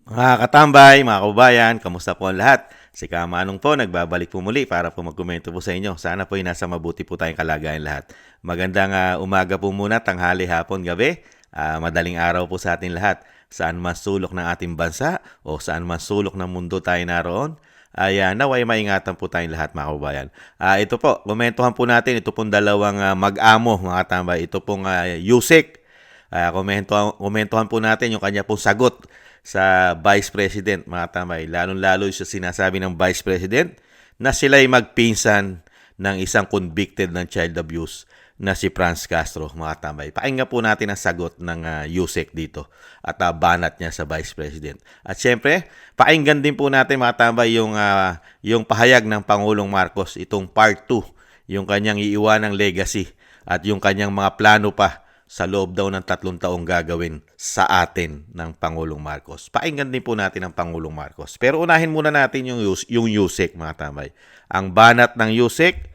Mga katambay, mga kababayan, kamusta po ang lahat? Si Kamanong po, nagbabalik po muli para po magkomento po sa inyo. Sana po ay nasa mabuti po tayong kalagayan lahat. Magandang umaga po muna, tanghali, hapon, gabi. Madaling araw po sa ating lahat. Saan man sulok ng ating bansa o saan man sulok ng mundo tayo naroon, ay naway maingatan po tayong lahat mga kababayan. Ito po, komentuhan po natin, ito pong dalawang mag-amo mga katambay. Ito pong Yusek. Komentuhan po natin yung kanya pong sagot sa Vice President, mga tamay. Lalong-lalo sa sinasabi ng Vice President na sila'y magpinsan ng isang convicted ng child abuse na si Franz Castro, mga tamay. Pakinggan po natin ang sagot ng Yusek dito at banat niya sa Vice President. At syempre, pakinggan din po natin, mga tambay, yung pahayag ng Pangulong Marcos, itong part 2, yung kanyang iiwanang legacy at yung kanyang mga plano pa sa loob daw ng 3 taong gagawin sa atin ng Pangulong Marcos. Pakinggan din po natin ang Pangulong Marcos. Pero unahin muna natin yung Yusek, mga tambay. Ang banat ng Yusek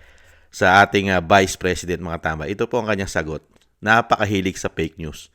sa ating Vice President, mga tambay. Ito po ang kanyang sagot. Napakahilig sa fake news.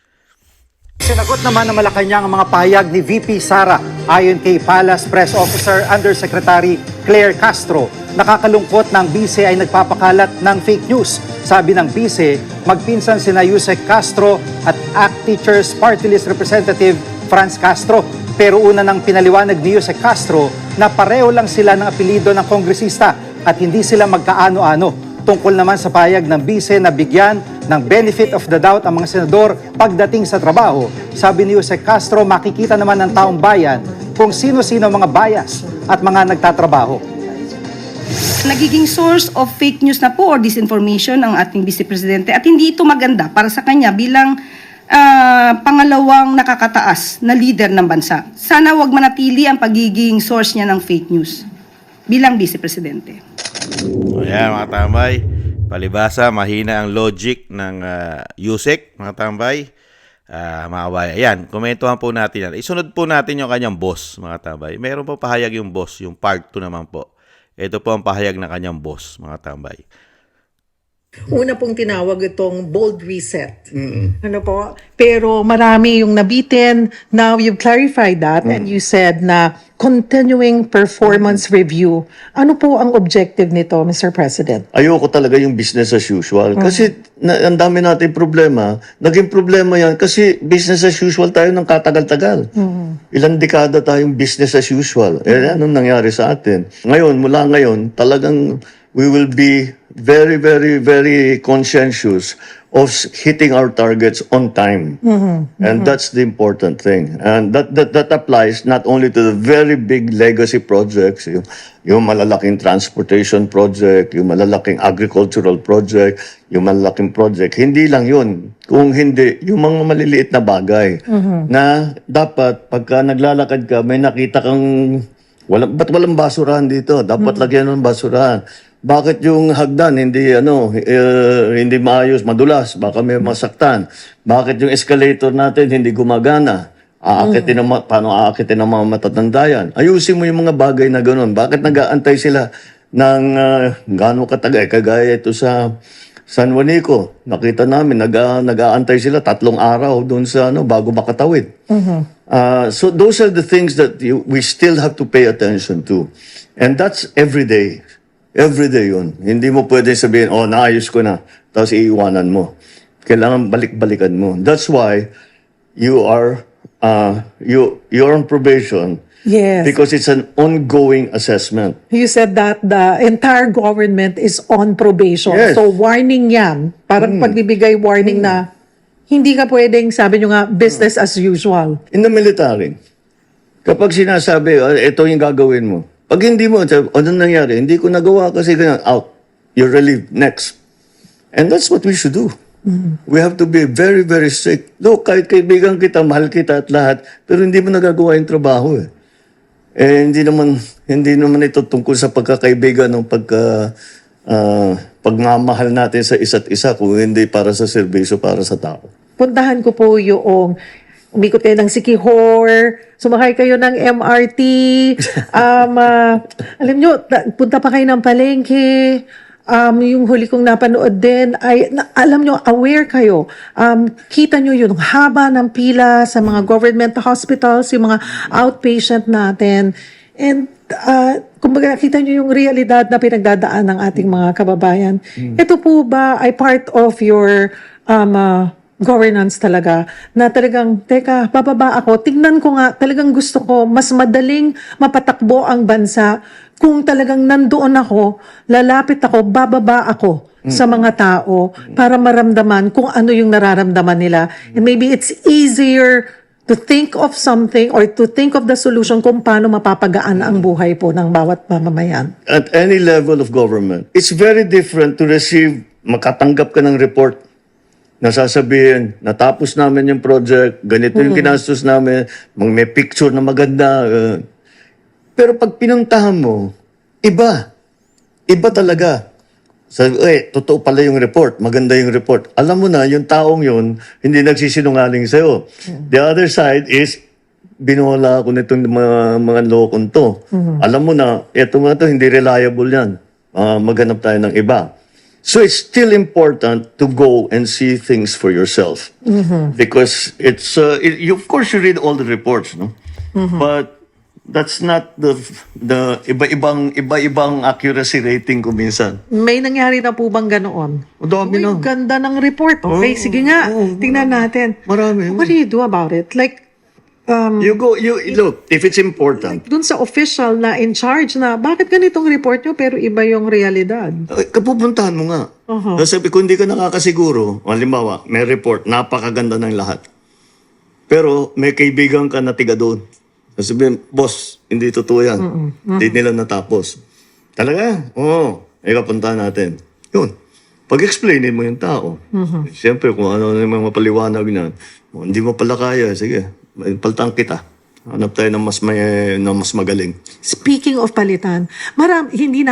Sinagot naman ng Malacanang ang mga pahayag ni VP Sara ayon kay Palace Press Officer Undersecretary Claire Castro. Nakakalungkot na ang bise ay nagpapakalat ng fake news. Sabi ng bise, magpinsan sina Yusek Castro at ACT Teachers Party List Representative Franz Castro. Pero una nang pinaliwanag ni Yusek Castro na pareho lang sila ng apelido ng kongresista at hindi sila magkaano-ano. Tungkol naman sa payag ng bise na bigyan ng benefit of the doubt ang mga senador pagdating sa trabaho, sabi ni Yusek Castro, makikita naman ng taong bayan kung sino-sino mga bias at mga nagtatrabaho. Nagiging source of fake news na po or disinformation ang ating Vice Presidente at hindi ito maganda para sa kanya bilang pangalawang nakakataas na leader ng bansa. Sana wag manatili ang pagiging source niya ng fake news bilang Vice Presidente. Ayan, mga tambay. Palibasa, mahina ang logic ng Yusek, mga tambay. Mga kabayan. Ayan, komentuhan po natin yan. Isunod po natin yung kanyang boss, mga tambay. Meron po pahayag yung boss, yung part 2 naman po. Ito po ang pahayag ng kanyang boss, mga tambay. Una pong tinawag itong bold reset. Ano po? Pero marami yung nabitin. Now you've clarified that and you said na continuing performance review. Ano po ang objective nito, Mr. President? Ayoko talaga yung business as usual. Kasi ang dami natin problema. Naging problema yan kasi business as usual tayo ng katagal-tagal. Ilang dekada tayong business as usual. Anong nangyari sa atin? Ngayon, mula ngayon, talagang we will be very, very, very conscientious of hitting our targets on time. And that's the important thing. And that applies not only to the very big legacy projects, yung malalaking transportation project, yung malalaking agricultural project, yung malalaking project. Hindi lang yun. Kung hindi, yung mga maliliit na bagay na dapat pagka naglalakad ka, may nakita kang ba't walang basurahan dito? Dapat lagyan ng basurahan. Bakit yung hagdan hindi maayos, madulas, baka may masaktan? Bakit yung escalator natin hindi gumagana? Paano aakitin ng mga matatanda yan? Ayusin mo yung mga bagay na gano'n. Bakit nag-aantay sila ng gano'ng katagal? Kagaya ito sa San Juanico. Nakita namin, nag-aantay sila 3 araw doon sa bago makatawid. So those are the things that we still have to pay attention to. And that's every day. Every day yun. Hindi mo pwede sabihin, naayos ko na, tapos iiwanan mo. Kailangan balik-balikan mo. That's why you're on probation. Yes. Because it's an ongoing assessment. You said that the entire government is on probation. Yes. So warning yan. Parang pagbibigay warning na hindi ka pwedeng, sabi nyo nga, business as usual. In the military, kapag sinasabi, ito yung gagawin mo, pag hindi mo, ano nangyari? Hindi ko nagawa kasi ganyan, out. You're relieved. Next. And that's what we should do. We have to be very, very strict. Look, kahit kaibigan kita, mahal kita at lahat, pero hindi mo nagagawa yung trabaho eh. Hindi naman ito tungkol sa pagkakaibigan ng pagmamahal natin sa isa't isa kung hindi para sa serbisyo, para sa tao. Puntahan ko po yung umikot kayo ng Siquijor, sumakay kayo ng MRT, alam nyo, punta pa kayo ng palengke, yung huli kong napanood din ay, alam nyo, aware kayo. Kita nyo yung haba ng pila sa mga government hospitals, yung mga outpatient natin. And kumbaga nakita nyo yung realidad na pinagdadaan ng ating mga kababayan. Ito po ba ay part of your governance talaga, na talagang, teka, bababa ako, tignan ko nga, talagang gusto ko, mas madaling mapatakbo ang bansa kung talagang nandoon ako, lalapit ako, bababa ako sa mga tao para maramdaman kung ano yung nararamdaman nila. And maybe it's easier to think of something or to think of the solution kung paano mapapagaan ang buhay po ng bawat mamamayan. At any level of government, it's very different to receive, makatanggap ka ng report na sasabihin, natapos namin yung project, ganito yung kinastos namin, may picture na maganda. Pero pag pinuntahan mo, iba. Iba talaga. Totoo pala yung report, maganda yung report. Alam mo na, yung taong yun, hindi nagsisinungaling sa'yo. The other side is, binuhala ako nitong mga lokon to. Alam mo na, eto nga to, hindi reliable yan. Maghanap tayo ng iba. So it's still important to go and see things for yourself. Because it's, of course you read all the reports, no? But that's not the iba-ibang accuracy rating ko minsan. May nangyari na po bang ganoon? Dami na. Ganda ng report. Okay, sige nga, tingnan natin. Marami. What do you do about it? Like, You look, if it's important, dun sa official na in charge na, bakit ganitong report nyo pero iba yung realidad? kapupuntahan mo nga. Sabi, kung hindi ka nakakasiguro, halimbawa, may report, napakaganda ng lahat. Pero may kaibigan ka na tiga doon. Sabihin, boss, hindi totoo yan. Hindi nila natapos. Talaga? Oo. Puntahan natin. Yun. Pag-explainin mo yung tao. Siyempre, kung ano yung mga mapaliwanag na, hindi mo pala kaya, sige, paltang kita. Hanap tayo ng mas magaling. Speaking of palitan, hindi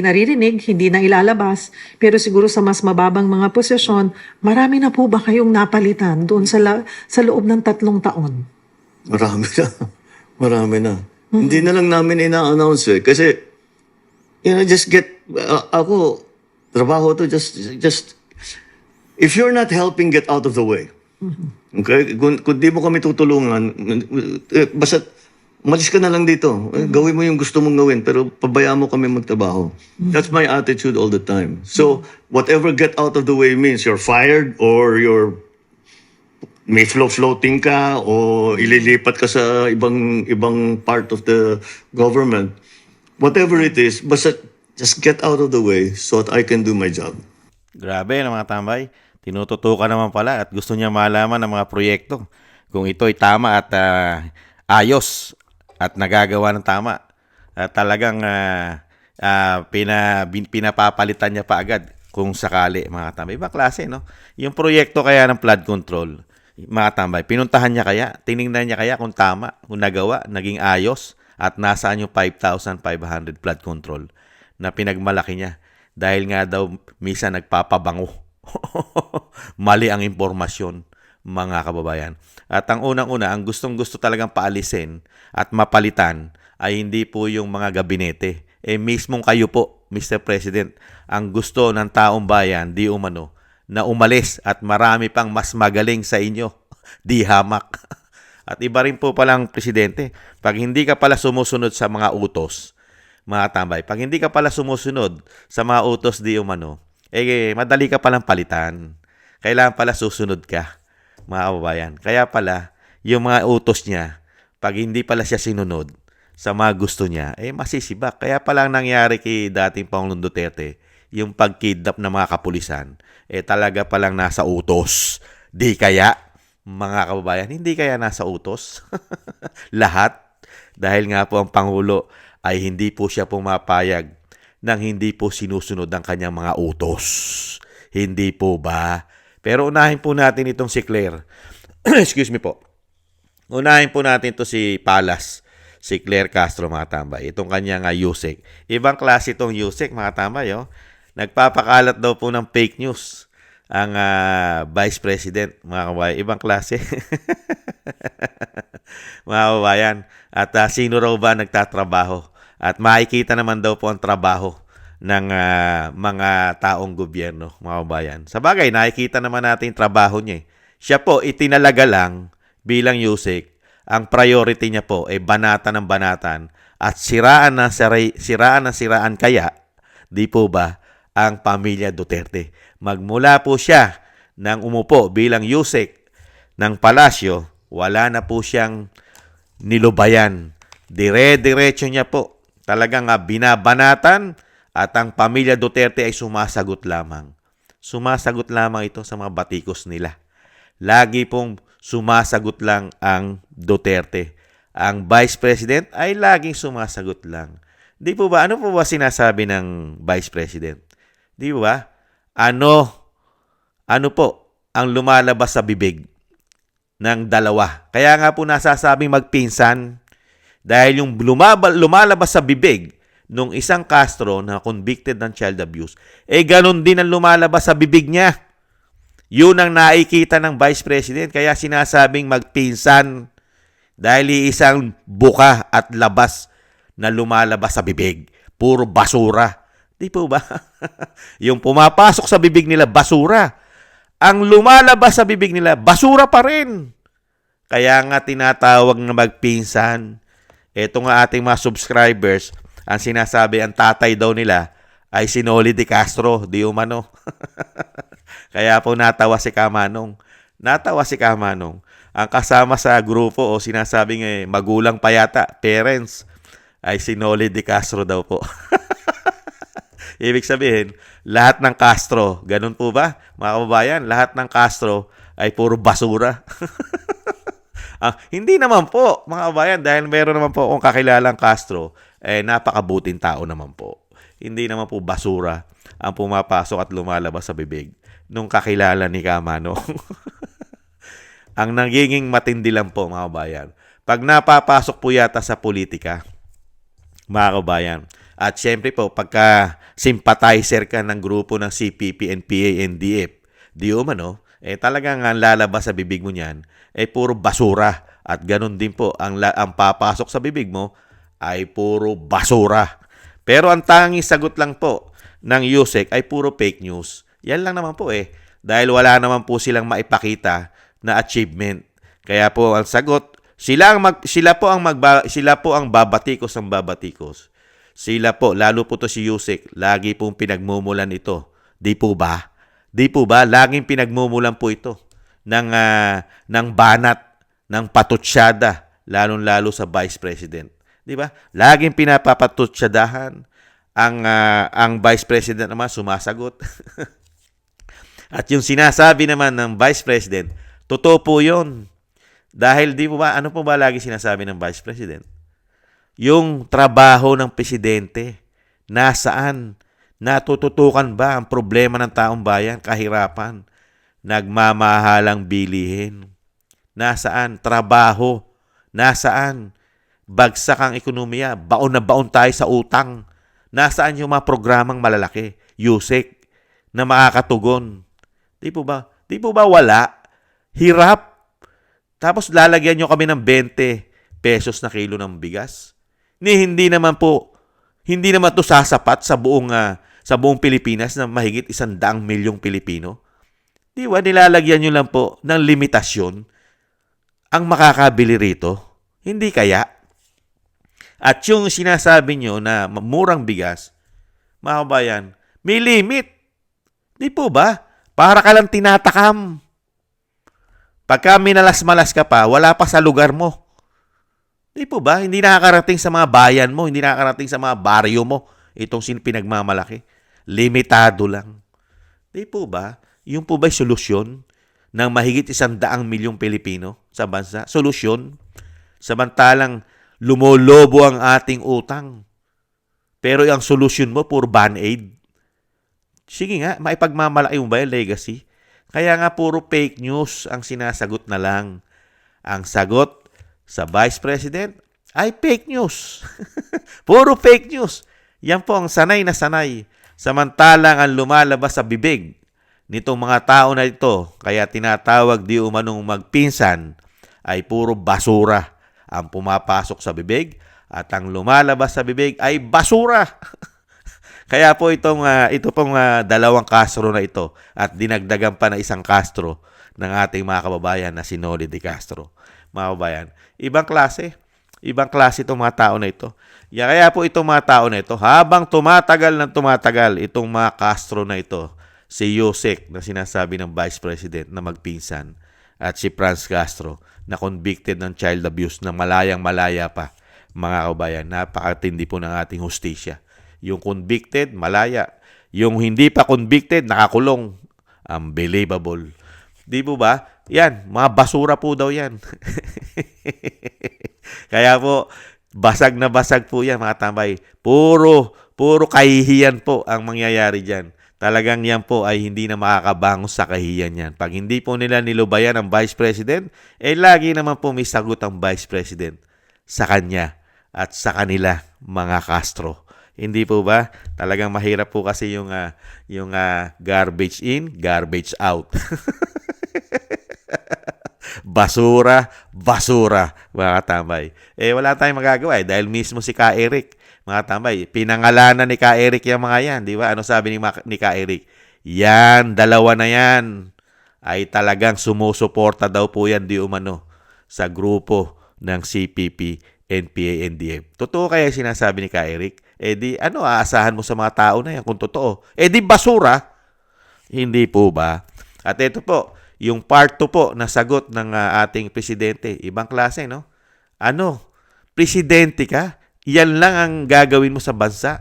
naririnig, hindi na ilalabas, pero siguro sa mas mababang mga posisyon, marami na po ba kayong napalitan doon sa loob ng 3 taon? Marami na. Marami na. Hindi na lang namin ina-announce Kasi, just get, ako, trabaho to, just, if you're not helping, get out of the way. Okay? Kung di mo kami tutulungan, basta umalis ka na lang dito. Gawin mo yung gusto mong gawin, pero pabayaan mo kami magtrabaho. That's my attitude all the time. So, whatever get out of the way means you're fired or may floating ka o ililipat ka sa ibang part of the government. Whatever it is, basta just get out of the way so that I can do my job. Grabe na mga tambay. Tinututukan naman pala at gusto niya malaman ng mga proyekto kung ito ay tama at ayos at nagagawa ng tama. Talagang pinapapalitan niya pa agad kung sakali, mga tambay. Ibang klase, no? Yung proyekto kaya ng flood control, mga tambay, pinuntahan niya kaya, tiningnan niya kaya kung tama, kung nagawa, naging ayos, at nasaan yung 5,500 flood control na pinagmalaki niya. Dahil nga daw, misa nagpapabango. Mali ang impormasyon, mga kababayan. At ang unang-una, ang gustong-gusto talagang paalisin at mapalitan ay hindi po yung mga gabinete. Mismong kayo po, Mr. President, ang gusto ng taong bayan, di umano, na umalis at marami pang mas magaling sa inyo. Di hamak. At iba rin po palang Presidente, pag hindi ka pala sumusunod sa mga utos, mga tambay, pag hindi ka pala sumusunod sa mga utos di umano, madali ka palang palitan. Kailangan pala susunod ka, mga kababayan. Kaya pala, yung mga utos niya, pag hindi pala siya sinunod sa mga gusto niya, masisibak. Kaya pala nangyari kay dating Pangulong Duterte, yung pagkidnap ng mga kapulisan, talaga palang nasa utos. Di kaya, mga kababayan, hindi kaya nasa utos? Lahat. Dahil nga po ang Pangulo ay hindi po siya pumapayag nang hindi po sinusunod ang kanyang mga utos. Hindi po ba? Pero unahin po natin itong si Claire. Excuse me po. Unahin po natin to si Palas, si Claire Castro, mga tambay. Itong kanyang Yusek. Ibang klase itong Yusek, mga tambay. Nagpapakalat daw po ng fake news ang Vice President, mga kababayan. Ibang klase. Mga kababayan. At sino raw ba nagtatrabaho? At makikita naman daw po ang trabaho mga taong gobyerno, mga kabayan. Sa bagay, nakikita naman natin yung trabaho niya. Siya po, itinalaga lang bilang Yusek, ang priority niya po ay banatan ng banatan at siraan ng siraan kaya, di po ba, ang pamilya Duterte. Magmula po siya nang umupo bilang Yusek ng palasyo, wala na po siyang nilubayan. Dire-diretso niya po. Talagang binabanatan at ang pamilya Duterte ay sumasagot lamang. Sumasagot lamang ito sa mga batikos nila. Lagi pong sumasagot lang ang Duterte. Ang Vice President ay laging sumasagot lang. Di po ba? Ano po ba sinasabi ng Vice President? Di ba? Ano po ang lumalabas sa bibig ng dalawa? Kaya nga po nasasabing magpinsan dahil yung lumalabas sa bibig nung isang Castro na convicted ng child abuse, ganun din ang lumalabas sa bibig niya. Yun ang nakikita ng Vice President. Kaya sinasabing magpinsan dahil isang buka at labas na lumalabas sa bibig. Puro basura. Di po ba? Yung pumapasok sa bibig nila, basura. Ang lumalabas sa bibig nila, basura pa rin. Kaya nga tinatawag na magpinsan. Ito nga ating mga subscribers, ang sinasabi, ang tatay daw nila ay si Noli de Castro, di umano. Kaya po natawa si Kamanong. Ang kasama sa grupo o sinasabing magulang pa yata, parents, ay si Noli de Castro daw po. Ibig sabihin, lahat ng Castro, ganun po ba, mga kababayan? Lahat ng Castro ay puro basura. Hindi naman po, mga kabayan, dahil meron naman po akong kakilalang Castro, napakabuting tao naman po. Hindi naman po basura ang pumapasok at lumalabas sa bibig nung kakilala ni Kamano. Ang nagiging matindi lang po, mga kabayan, pag napapasok po yata sa politika, mga kabayan, at syempre po, pagka sympathizer ka ng grupo ng CPP, NPA, NDF, di umano, talagang ang lalabas sa bibig mo niyan, puro basura. At ganun din po, ang papasok sa bibig mo ay puro basura. Pero ang tanging sagot lang po ng Yusek ay puro fake news. Yan lang naman po dahil wala naman po silang maipakita na achievement. Kaya po ang sagot, sila po ang babatikos ng babatikos. Sila po, lalo po to si Yusek, lagi pong pinagmumulan ito. Di po ba? Di po ba? Laging pinagmumulan po ito ng banat, ng patutsyada, lalong-lalo sa Vice President. Di ba? Laging pinapapatutsyadahan. Ang Vice President naman sumasagot. At yung sinasabi naman ng Vice President, totoo po yun. Dahil di po ba, ano po ba lagi sinasabi ng Vice President? Yung trabaho ng presidente, nasaan? Natututukan ba ang problema ng taong bayan, kahirapan, nagmamahalang bilihin? Nasaan? Trabaho. Nasaan? Bagsak ang ekonomiya. Baon na baon tayo sa utang. Nasaan yung mga programang malalaki? Yusek na makakatugon. Di po ba? Di po ba wala? Hirap. Tapos lalagyan nyo kami ng 20 pesos na kilo ng bigas. Hindi naman to sasapat sa buong Pilipinas na mahigit 100 milyong Pilipino. Di ba? Nilalagyan nyo lang po ng limitasyon ang makakabili rito. Hindi kaya? At yung sinasabi nyo na murang bigas, mga kabayan, may limit. Di po ba? Para ka lang tinatakam. Pagka minalas-malas ka pa, wala pa sa lugar mo. Di po ba? Hindi nakakarating sa mga bayan mo, hindi nakakarating sa mga baryo mo itong pinagmamalaki. Limitado lang. Di po ba? Yung po ba'y solusyon ng mahigit 100 milyong Pilipino sa bansa? Solusyon. Samantalang lumolobo ang ating utang. Pero ang solusyon mo, puro band-aid. Sige nga, maipagmamalaki mo ba yung legacy? Kaya nga puro fake news ang sinasagot na lang. Ang sagot sa Vice President ay fake news. Puro fake news. Yan po ang sanay na sanay. Samantalang ang lumalabas sa bibig nitong mga tao na ito, kaya tinatawag di umanong magpinsan, ay puro basura ang pumapasok sa bibig at ang lumalabas sa bibig ay basura. Kaya po ito pong dalawang Castro na ito at dinagdagan pa na isang Castro ng ating mga kababayan na si Noli de Castro. Mga kababayan, ibang klase itong mga tao na ito. Kaya po itong mga tao na ito, habang tumatagal itong mga Castro na ito, si Yusek na sinasabi ng Vice President na magpinsan at si Franz Castro na convicted ng child abuse na malayang-malaya pa, mga kababayan, napakatindi po ng ating hustisya. Yung convicted, malaya. Yung hindi pa convicted, nakakulong. Unbelievable. Di po ba? Yan, mga basura po daw yan. Kaya po, basag na basag po yan, mga tambay. Puro kahihiyan po ang mangyayari dyan. Talagang yan po ay hindi na makakabangon sa kahihiyan yan. Pag hindi po nila nilubayan ang Vice President, lagi naman po may sagot ang Vice President sa kanya at sa kanila, mga Castro. Hindi po ba? Talagang mahirap po kasi yung garbage in, garbage out. Basura, mga katambay. Wala tayong magagawa dahil mismo si Ka Eric, mga katambay, pinangalanan ni Ka Eric yung mga yan, di ba? Ano sabi ni Ka Eric? Yan, dalawa na yan ay talagang sumusuporta daw po yan di umano sa grupo ng CPP, NPA, NDF. Totoo kaya sinasabi ni Ka Eric? Aasahan mo sa mga tao na yan kung totoo? Di basura? Hindi po ba? At ito po, yung part 2 po na sagot ng ating presidente. Ibang klase, no? Presidente ka? Yan lang ang gagawin mo sa bansa?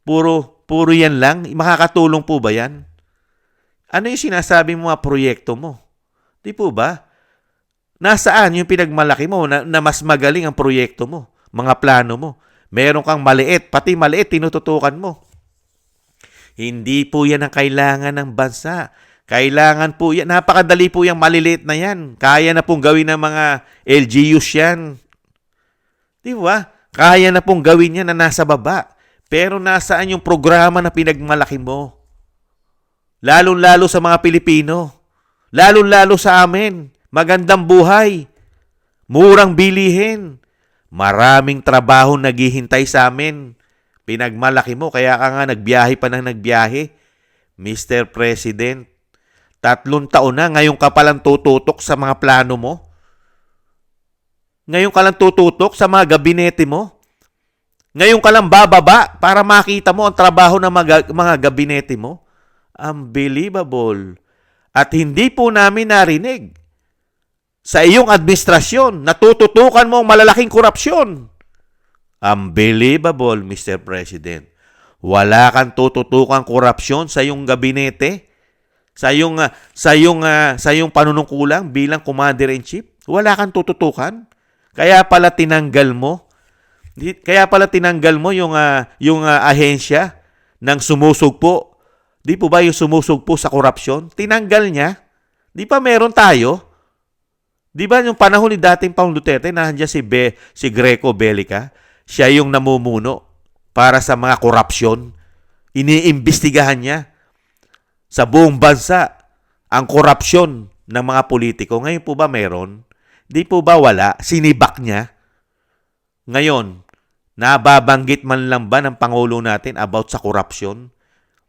Puro yan lang? Makakatulong po ba yan? Ano yung sinasabi mo mga proyekto mo? Di po ba? Nasaan yung pinagmalaki mo na mas magaling ang proyekto mo? Mga plano mo? Meron kang maliit, pati maliit, tinututukan mo. Hindi po yan ang kailangan ng bansa. Kailangan po yan, napakadali po yung maliliit na yan. Kaya na pong gawin ng mga LGUs yan. Di ba? Kaya na pong gawin yan na nasa baba. Pero nasaan yung programa na pinagmalaki mo? Lalong-lalo sa mga Pilipino. Lalong-lalo sa amin. Magandang buhay. Murang bilihin. Maraming trabaho naghihintay sa amin. Pinagmalaki mo, kaya ka nga nagbiyahe pa ng nagbiyahe. Mr. President, 3 taon na, ngayon ka palang tututok sa mga plano mo? Ngayon ka lang tututok sa mga gabinete mo? Ngayon ka lang bababa para makita mo ang trabaho ng mga gabinete mo? Unbelievable. At hindi po namin narinig sa iyong administrasyon na tututukan mo ang malalaking korupsyon. Unbelievable, Mr. President. Wala kang tututukan korupsyon sa iyong gabinete? Sa iyong panunungkulan bilang Commander-in-Chief, wala kang tututukan. Kaya pala tinanggal mo yung ahensya ng sumusugpo. Di po ba yung sumusugpo sa korupsyon? Tinanggal niya. Di pa meron tayo? Di ba yung panahon ni dating Pangulong Duterte, nandiyan si Greco Bellica, siya yung namumuno para sa mga korupsyon. Iniimbestigahan niya sa buong bansa ang korupsyon ng mga politiko. Ngayon po ba meron? Di po ba wala? Sinibak niya. Ngayon, nababanggit man lang ba ng Pangulo natin about sa korupsyon?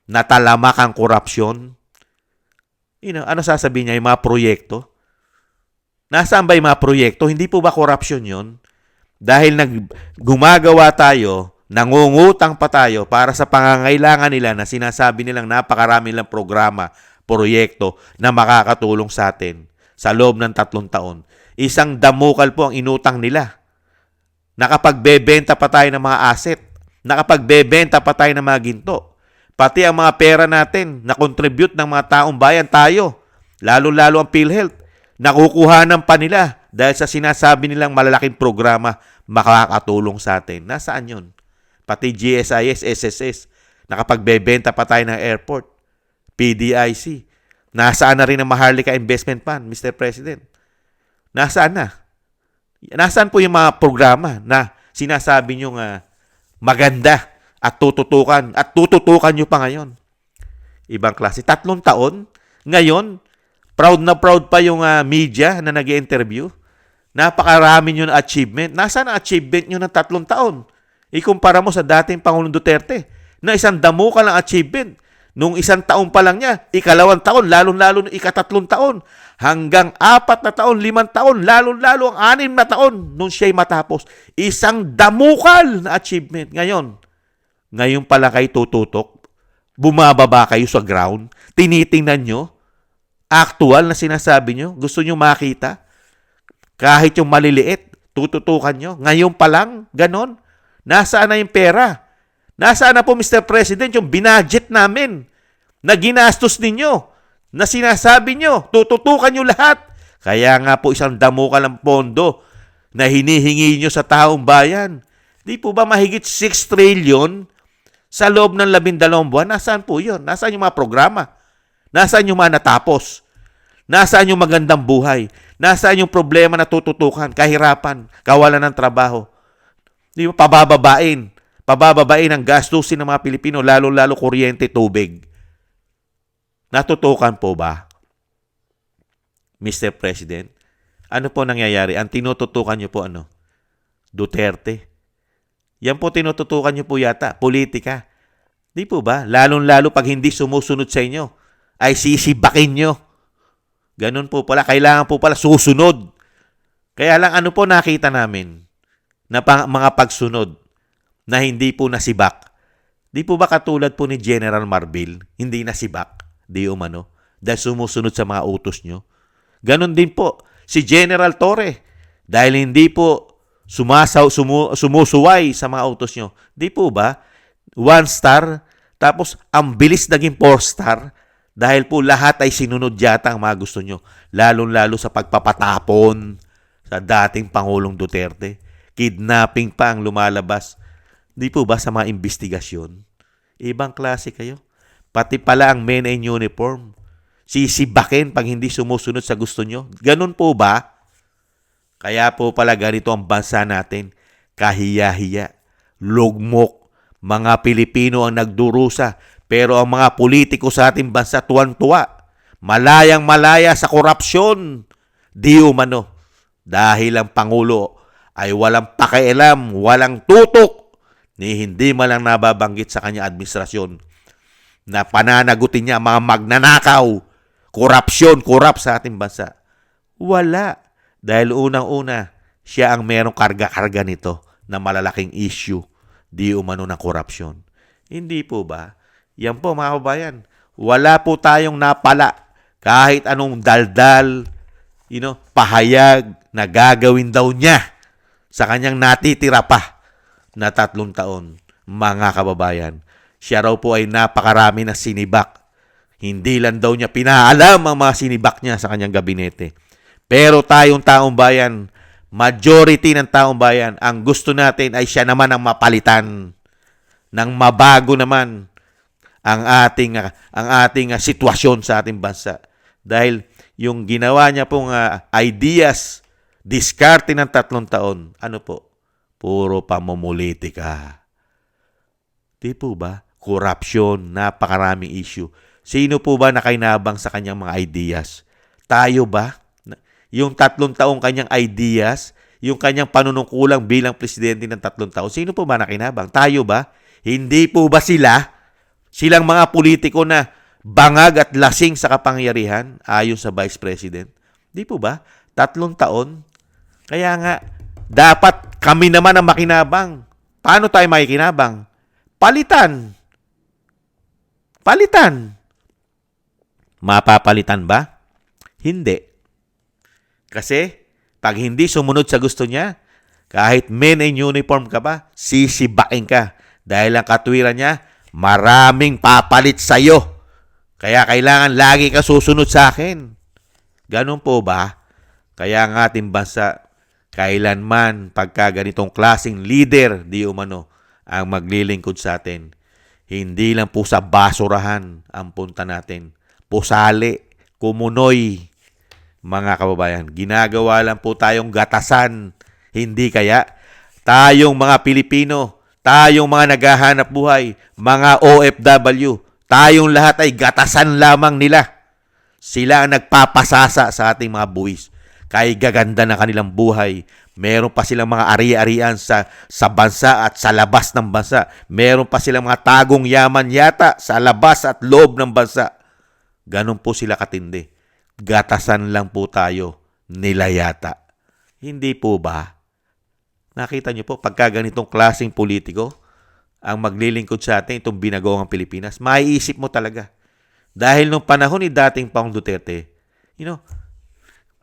Natalamak ang korupsyon? Ano sasabihin niya? Yung mga proyekto? Nasaan ba yung mga proyekto? Hindi po ba korupsyon yun? Dahil gumagawa tayo, nangungutang pa tayo para sa pangangailangan nila na sinasabi nilang napakarami nilang programa, proyekto na makakatulong sa atin sa loob ng 3 taon. Isang damukal po ang inutang nila. Nakapagbebenta pa tayo ng mga asset. Nakapagbebenta pa tayo ng mga ginto. Pati ang mga pera natin na contribute ng mga taong bayan tayo. Lalo-lalo ang PhilHealth. Nakukuhanan pa nila dahil sa sinasabi nilang malalaking programa makakatulong sa atin. Nasaan yun? Pati GSIS, SSS. Nakapagbebenta pa tayo ng airport. PDIC. Nasaan na rin ang Maharlika Investment Fund, Mr. President? Nasaan na? Nasaan po yung mga programa na sinasabi nyo maganda at tututukan nyo pa ngayon? Ibang klase. 3 taon? Ngayon, proud na proud pa yung media na nag-i-interview. Napakarami nyo na achievement. Nasaan ang achievement nyo ng 3 taon? Ikumpara mo sa dating Pangulong Duterte na isang damukal ang achievement. Nung isang taon pa lang niya, ikalawang taon, lalong-lalo nung ikatatlong taon, hanggang 4 na taon, 5 taon, lalong-lalo ang 6 na taon nung siya'y matapos. Isang damukal na achievement. Ngayon pala kayo tututok, bumababa kayo sa ground, tinitingnan nyo, actual na sinasabi nyo, gusto nyo makita, kahit yung maliliit, tututukan nyo. Ngayon pa lang, ganon. Nasaan na yung pera? Nasaan na po, Mr. President, yung binadget namin na ginastos ninyo, na sinasabi nyo, tututukan nyo lahat. Kaya nga po isang damukal ang pondo na hinihingi nyo sa taong bayan. Di po ba mahigit 6 trillion sa loob ng 12 buwan? Nasaan po yun? Nasaan yung mga programa? Nasaan yung mga natapos? Nasaan yung magandang buhay? Nasaan yung problema na tututukan? Kahirapan, kawalan ng trabaho. Di ba pabababain ang gastusin ng mga Pilipino, lalo-lalo kuryente, tubig. Natutukan po ba, Mr. President? Ano po nangyayari? Ang tinututukan nyo po Duterte. Yan po tinututukan nyo po yata, politika. Di po ba? Lalo-lalo pag hindi sumusunod sa inyo, ay sisibakin nyo. Ganun po pala. Kailangan po pala susunod. Kaya lang ano po nakita namin na mga pagsunod na hindi po nasibak. Di po ba katulad po ni General Marbil, hindi nasibak, di umano, dahil sumusunod sa mga utos nyo? Ganon din po si General Torre, dahil hindi po sumusuway sa mga utos nyo. Di po ba? 1 star, tapos ang bilis naging 4 star, dahil po lahat ay sinunod yata ang mga gusto nyo. Lalo-lalo sa pagpapatapon sa dating Pangulong Duterte. Kidnapping pa ang lumalabas. Di po ba sa mga investigasyon? Ibang klase kayo. Pati pala ang men in uniform. Sisibakin pag hindi sumusunod sa gusto nyo. Ganun po ba? Kaya po pala ganito ang bansa natin. Kahiya-hiya. Lugmok. Mga Pilipino ang nagdurusa. Pero ang mga politiko sa ating bansa tuwan-tuwa. Malayang-malaya sa korupsyon. Di umano. Dahil ang Pangulo ay walang pakialam, walang tutok, ni hindi man lang nababanggit sa kanya administrasyon na pananagutin niya ang mga magnanakaw, korap sa ating bansa. Wala. Dahil unang-una, siya ang merong karga-karga nito na malalaking issue, di umano ng korupsyon. Hindi po ba? Yan po mga kabayan. Wala po tayong napala kahit anong daldal, pahayag na gagawin daw niya sa kanyang natitira pa na 3 taon, mga kababayan. Siya raw po ay napakarami na sinibak. Hindi lang daw niya pinaalam ang mga sinibak niya sa kanyang gabinete. Pero tayong taong bayan, majority ng taong bayan, ang gusto natin ay siya naman ang mapalitan, nang mabago naman ang ating sitwasyon sa ating bansa. Dahil yung ginawa niya pong ideas, diskarte ng 3 taon, puro pamumulitika. Di po ba? Korupsyon, napakaraming issue. Sino po ba nakainabang sa kanyang mga ideas? Tayo ba? Yung 3 taong kanyang ideas, yung kanyang panunungkulang bilang presidente ng 3 taon, sino po ba nakinabang? Tayo ba? Hindi po ba sila? Silang mga politiko na bangag at lasing sa kapangyarihan ayon sa Vice President? Di po ba? 3 taon. Kaya nga, dapat kami naman ang makinabang. Paano tayo makikinabang? Palitan. Mapapalitan ba? Hindi. Kasi, pag hindi sumunod sa gusto niya, kahit men in uniform ka ba, sisibain ka. Dahil ang katwiran niya, maraming papalit sa'yo. Kaya kailangan lagi ka susunod sa akin. Ganun po ba? Kaya ang ating bansa, kailanman pagka ganitong klaseng leader, di umano, ang maglilingkod sa atin. Hindi lang po sa basurahan ang punta natin. Pusali, kumunoy, mga kababayan. Ginagawa lang po tayong gatasan. Hindi kaya? Tayong mga Pilipino, tayong mga naghahanap buhay, mga OFW, tayong lahat ay gatasan lamang nila. Sila ang nagpapasasa sa ating mga buwis. Kaya gaganda na kanilang buhay, Meron pa silang mga ari-arian sa bansa at sa labas ng bansa. Meron pa silang mga tagong yaman yata sa labas at loob ng bansa. Ganon po sila katindi. Gatasan lang po tayo nila yata. Hindi po ba? Nakita niyo po, pagka ganitong klaseng politiko, ang maglilingkod sa atin, itong binagawang Pilipinas, maiisip mo talaga. Dahil nung panahon ni dating Pangulong Duterte,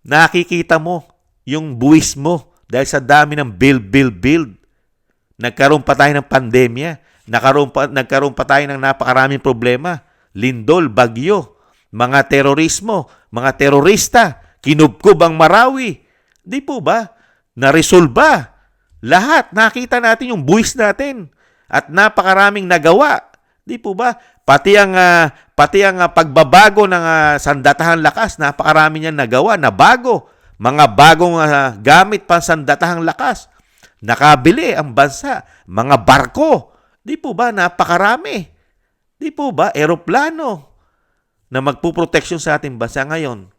nakikita mo yung buwis mo dahil sa dami ng build. Nagkaroon pa tayo ng pandemya. Nagkaroon pa tayo ng napakaraming problema. Lindol, bagyo, mga terorismo, mga terorista, kinubkob ang Marawi. Di po ba? Naresolba. Lahat. Nakita natin yung buwis natin. At napakaraming nagawa. Di po ba? Pati ang pagbabago ng sandatahang lakas, napakarami niyan nagawa, na bago. Mga bagong gamit pang sandatahang lakas. Nakabili ang bansa. Mga barko. Di po ba? Napakarami. Di po ba? Eroplano na magpuproteksyon sa ating bansa ngayon.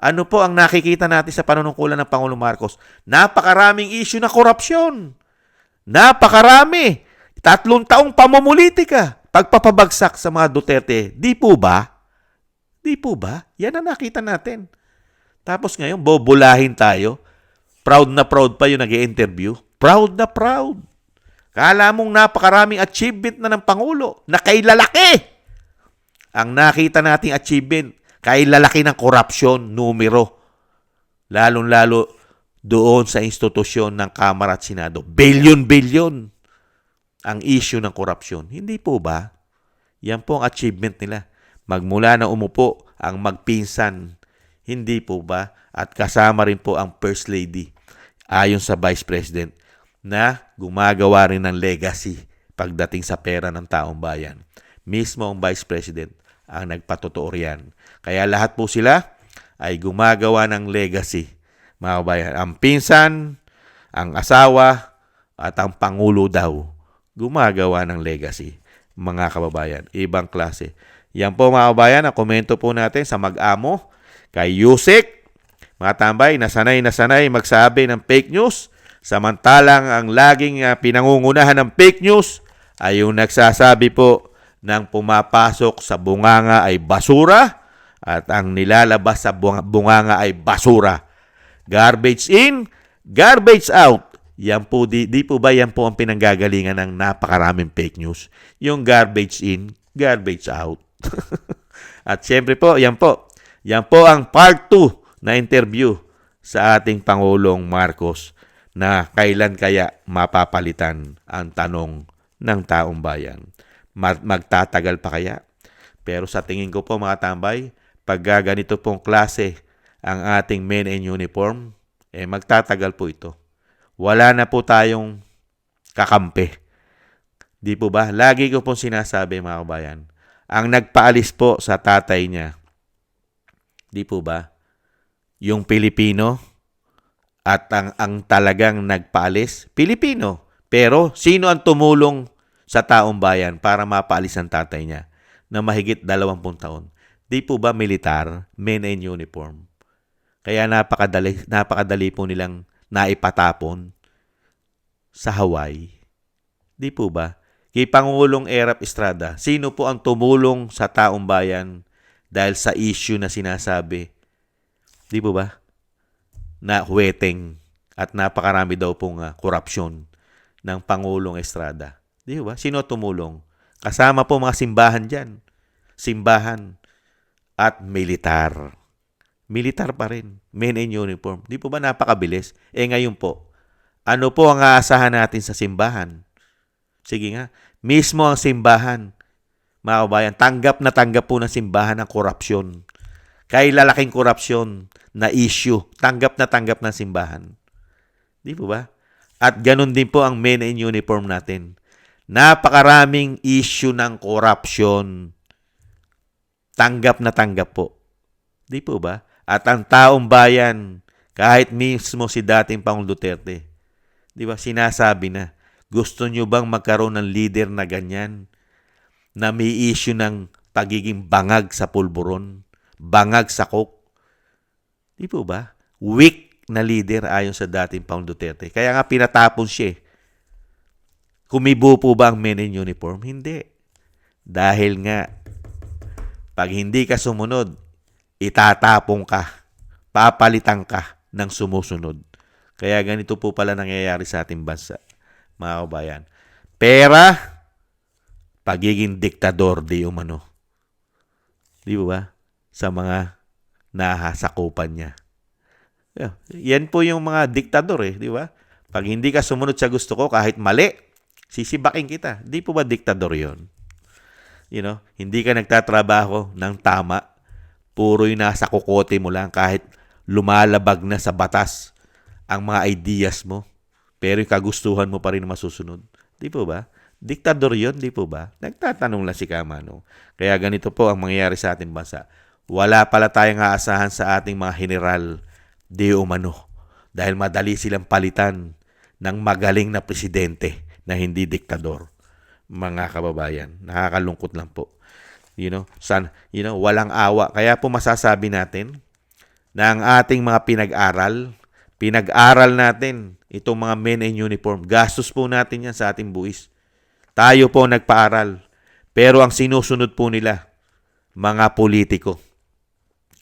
Ano po ang nakikita natin sa panunungkulan ng Pangulong Marcos? Napakaraming issue na korupsyon. Napakarami. 3 taong pamumulitika. Pagpapabagsak sa mga Duterte. Di po ba? Di po ba? Yan ang nakita natin. Tapos ngayon, bobolahin tayo. Proud na proud pa yung nag-i-interview. Proud na proud. Kala mong napakaraming achievement na ng Pangulo na kay lalaki. Ang nakita nating achievement, kay lalaki ng korupsyon, numero. Lalong-lalo doon sa institusyon ng Kamara at Senado. Billion ang issue ng korupsyon. Hindi po ba? Yan po ang achievement nila. Magmula na umupo ang magpinsan. Hindi po ba? At kasama rin po ang First Lady ayon sa Vice President na gumagawa rin ng legacy pagdating sa pera ng taong bayan. Mismo ang Vice President ang nagpatotoo riyan. Kaya lahat po sila ay gumagawa ng legacy. Mga kabayan, ang pinsan, ang asawa, at ang Pangulo daw gumagawa ng legacy. Mga kababayan, ibang klase. Yan po mga kababayan, ang komento po natin sa mag-amo kay Yusek. Mga tambay, nasanay magsabi ng fake news. Samantalang ang laging pinangungunahan ng fake news ay yung nagsasabi po ng pumapasok sa bunganga ay basura at ang nilalabas sa bunganga ay basura. Garbage in, garbage out. Yan po, di po ba yan po ang pinanggagalingan ng napakaraming fake news? Yung garbage in, garbage out. At syempre po, yan po ang part 2 na interview sa ating Pangulong Marcos na kailan kaya mapapalitan ang tanong ng taong bayan. Magtatagal pa kaya? Pero sa tingin ko po mga tambay, pag ganito pong klase ang ating men in uniform, magtatagal po ito. Wala na po tayong kakampi. Di po ba? Lagi ko pong sinasabi mga kabayan, ang nagpaalis po sa tatay niya, di po ba? Yung Pilipino at ang talagang nagpaalis, Pilipino. Pero sino ang tumulong sa taong bayan para mapaalis ang tatay niya na mahigit 20 taon? Di po ba militar, men in uniform? Kaya napakadali po nilang naipatapon sa Hawaii. Di po ba? Kay Pangulong Erap Estrada, sino po ang tumulong sa taong bayan dahil sa issue na sinasabi? Di po ba? Na huweteng at napakarami daw pong korupsyon ng Pangulong Estrada. Di ba? Sino tumulong? Kasama po mga simbahan dyan. Simbahan at militar. Militar pa rin. Men in uniform. Di po ba napakabilis? Ngayon po, ano po ang aasahan natin sa simbahan? Sige nga, mismo ang simbahan, mga kabayan, tanggap po ng simbahan ang korupsyon. Kay lalaking korupsyon na issue, tanggap ng simbahan. Di po ba? At ganun din po ang men in uniform natin. Napakaraming issue ng korupsyon. Tanggap po. Di po ba? At ang taong bayan, kahit mismo si dating Pangulong Duterte, di ba, sinasabi na, gusto nyo bang magkaroon ng leader na ganyan? Na may issue ng pagiging bangag sa pulburon, bangag sa coke? Di po ba? Weak na leader ayon sa dating Pangulong Duterte. Kaya nga pinatapon siya. Kumibo po ba ang men in uniform? Hindi. Dahil nga, pag hindi ka sumunod, itatapong ka, papalitan ka ng sumusunod. Kaya ganito po pala nangyayari sa ating bansa, mga kabayan. Pera, pagiging diktador di umano. Di ba? Sa mga nahasakupan niya. Yan po yung mga diktador di ba? Pag hindi ka sumunod sa gusto ko, kahit mali, sisibakin kita. Di po ba diktador yon? Hindi ka nagtatrabaho ng tama, puro yung nasa kukote mo lang kahit lumalabag na sa batas ang mga ideas mo, pero yung kagustuhan mo pa rin masusunod. Di po ba? Diktador yon, di po ba? Nagtatanong lang si Kamano. Kaya ganito po ang mangyayari sa ating bansa. Wala pala tayong aasahan sa ating mga general di umano dahil madali silang palitan ng magaling na presidente na hindi diktador. Mga kababayan, nakakalungkot lang po. Walang awa. Kaya po masasabi natin na ang ating mga pinag-aral natin itong mga men in uniform. Gastos po natin yan sa ating buwis. Tayo po nagpaaral. Pero ang sinusunod po nila, mga politiko.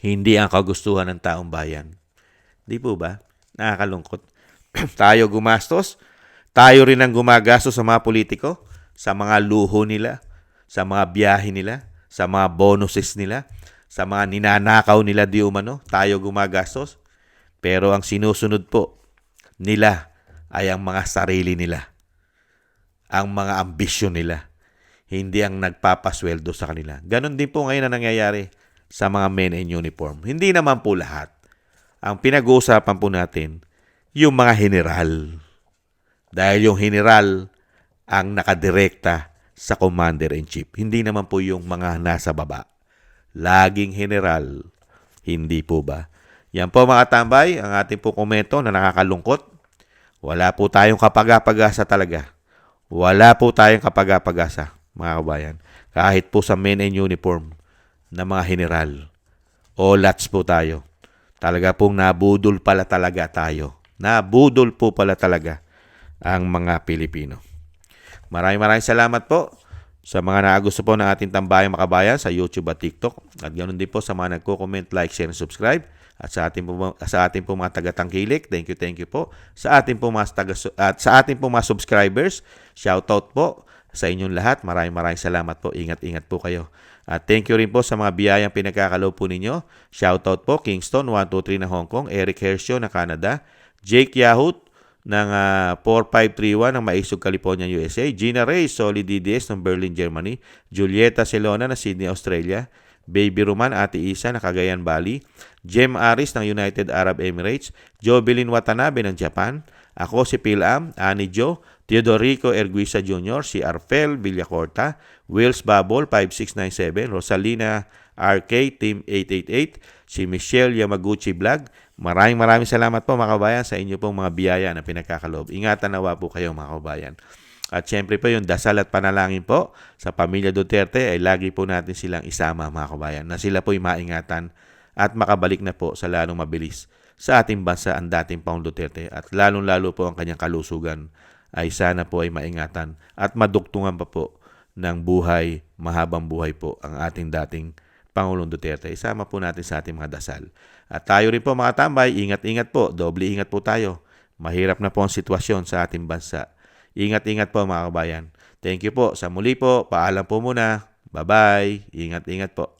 Hindi ang kagustuhan ng taong bayan. Di po ba? Nakakalungkot. Tayo gumastos. Tayo rin ang gumagastos sa mga politiko, sa mga luho nila, sa mga biyahe nila, sa mga bonuses nila, sa mga ninanakaw nila di umano. Tayo gumagastos. Pero ang sinusunod po nila ay ang mga sarili nila. Ang mga ambisyon nila. Hindi ang nagpapasweldo sa kanila. Ganon din po ngayon ang nangyayari sa mga men in uniform. Hindi naman po lahat. Ang pinag-uusapan po natin, yung mga general. Dahil yung general ang nakadirekta sa commander-in-chief. Hindi naman po yung mga nasa baba. Laging general. Hindi po ba? Yan po mga tambay, ang ating po komento na nakakalungkot. Wala po tayong kapag-apag-asa talaga. Wala po tayong kapag-apag-asa, mga kabayan. Kahit po sa men in uniform na mga general. Olats po tayo. Talaga pong nabudol pala talaga tayo. Nabudol po pala talaga ang mga Pilipino. Maraming salamat po sa mga naagusto po ng ating tambayang makabayan sa YouTube at TikTok. At ganoon din po sa mga nagko-comment, like, share, and subscribe. At sa ating po mga taga-tangkilik, thank you po. Sa ating po mga subscribers, shoutout po sa inyong lahat. Maraming salamat po. Ingat po kayo. At thank you rin po sa mga biyayang pinagkakaloob po ninyo. Shoutout po Kingston 123 na Hong Kong, Eric Hercio na Canada, Jake Yahut ng 4531 ng Maisog, California, USA, Gina Reyes, Solid DDS ng Berlin, Germany, Julieta Celona na Sydney, Australia, Baby Roman, Ate Isa na Cagayan Valley, Jem Aris ng United Arab Emirates, Jovelyn Watanabe ng Japan, ako si Pilam, Ani Jo, Teodorico Erguisa Jr., si Arfel Villacorta, Wills Babol 5697, Rosalina RK Team 888, si Michelle Yamaguchi Vlog. Maraming salamat po mga kabayan sa inyo pong mga biyaya na pinagkakaloob. Ingatan nawa po kayo mga kabayan. At syempre po yung dasal at panalangin po sa pamilya Duterte ay lagi po natin silang isama mga kabayan na sila po'y maingatan at makabalik na po sa lalong mabilis sa ating bansa ang dating Pangulong Duterte at lalong-lalo po ang kanyang kalusugan ay sana po ay maingatan at maduktungan pa po ng buhay, mahabang buhay po ang ating dating Pangulong Duterte. Isama po natin sa ating mga dasal. At tayo rin po mga tambay, ingat-ingat po, doble ingat po tayo. Mahirap na po ang sitwasyon sa ating bansa. Ingat-ingat po mga kabayan. Thank you po. Sa muli po, paalam po muna. Bye-bye. Ingat-ingat po.